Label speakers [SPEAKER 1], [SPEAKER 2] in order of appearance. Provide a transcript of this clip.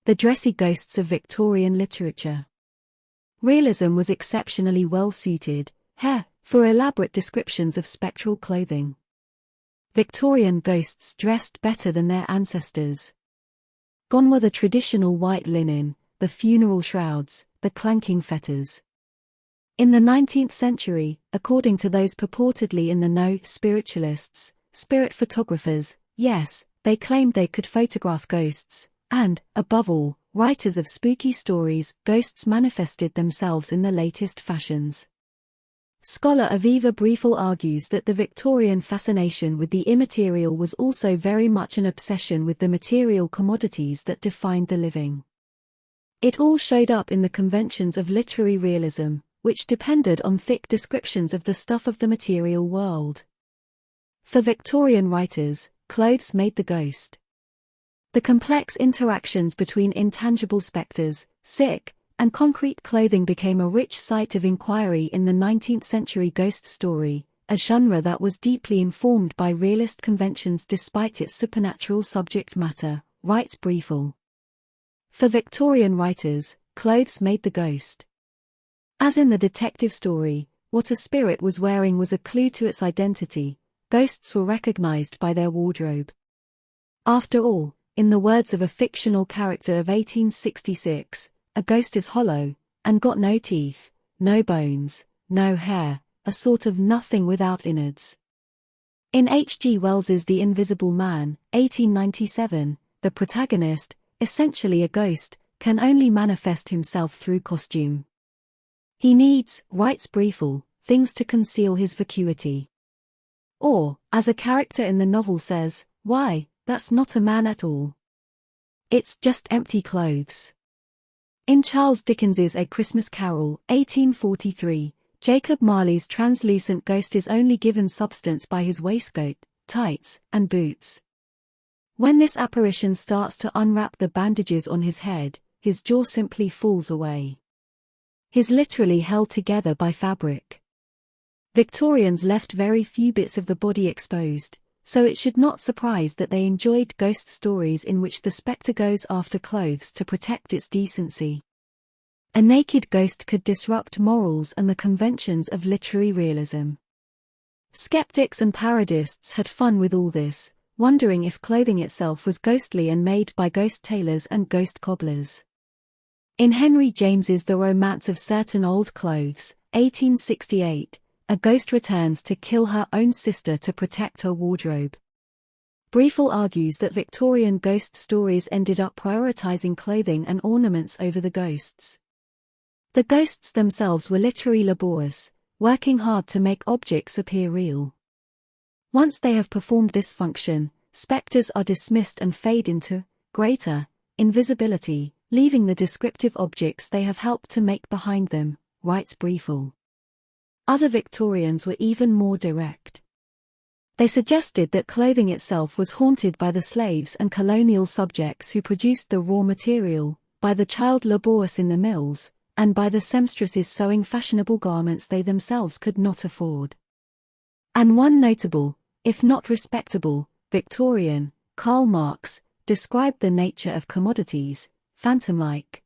[SPEAKER 1] The dressy ghosts of Victorian literature. Realism was exceptionally well suited, for elaborate descriptions of spectral clothing. Victorian ghosts dressed better than their ancestors. Gone were the traditional white linen, the funeral shrouds, the clanking fetters. In the 19th century, according to those purportedly in the know, spiritualists, spirit photographers, yes, they claimed they could photograph ghosts, and, above all, writers of spooky stories, ghosts manifested themselves in the latest fashions. Scholar Aviva Briefel argues that the Victorian fascination with the immaterial was also very much an obsession with the material commodities that defined the living. It all showed up in the conventions of literary realism, which depended on thick descriptions of the stuff of the material world. For Victorian writers, clothes made the ghost. The complex interactions between intangible specters, sick, and concrete clothing became a rich site of inquiry in the 19th century ghost story, a genre that was deeply informed by realist conventions despite its supernatural subject matter, writes Briefel. For Victorian writers, clothes made the ghost. As in the detective story, what a spirit was wearing was a clue to its identity. Ghosts were recognized by their wardrobe. After all, in the words of a fictional character of 1866, a ghost is hollow, and got no teeth, no bones, no hair, a sort of nothing without innards. In H. G. Wells's The Invisible Man, 1897, the protagonist, essentially a ghost, can only manifest himself through costume. He needs, writes Briefel, things to conceal his vacuity. Or, as a character in the novel says, why, that's not a man at all. It's just empty clothes. In Charles Dickens's A Christmas Carol, 1843, Jacob Marley's translucent ghost is only given substance by his waistcoat, tights, and boots. When this apparition starts to unwrap the bandages on his head, his jaw simply falls away. He's literally held together by fabric. Victorians left very few bits of the body exposed, so it should not surprise that they enjoyed ghost stories in which the spectre goes after clothes to protect its decency. A naked ghost could disrupt morals and the conventions of literary realism. Skeptics and parodists had fun with all this, wondering if clothing itself was ghostly and made by ghost tailors and ghost cobblers. In Henry James's The Romance of Certain Old Clothes, 1868, a ghost returns to kill her own sister to protect her wardrobe. Briefel argues that Victorian ghost stories ended up prioritizing clothing and ornaments over the ghosts. The ghosts themselves were literally laborious, working hard to make objects appear real. Once they have performed this function, specters are dismissed and fade into greater invisibility, leaving the descriptive objects they have helped to make behind them, writes Briefel. Other Victorians were even more direct. They suggested that clothing itself was haunted by the slaves and colonial subjects who produced the raw material, by the child labourers in the mills, and by the seamstresses sewing fashionable garments they themselves could not afford. And one notable, if not respectable, Victorian, Karl Marx, described the nature of commodities, phantom-like,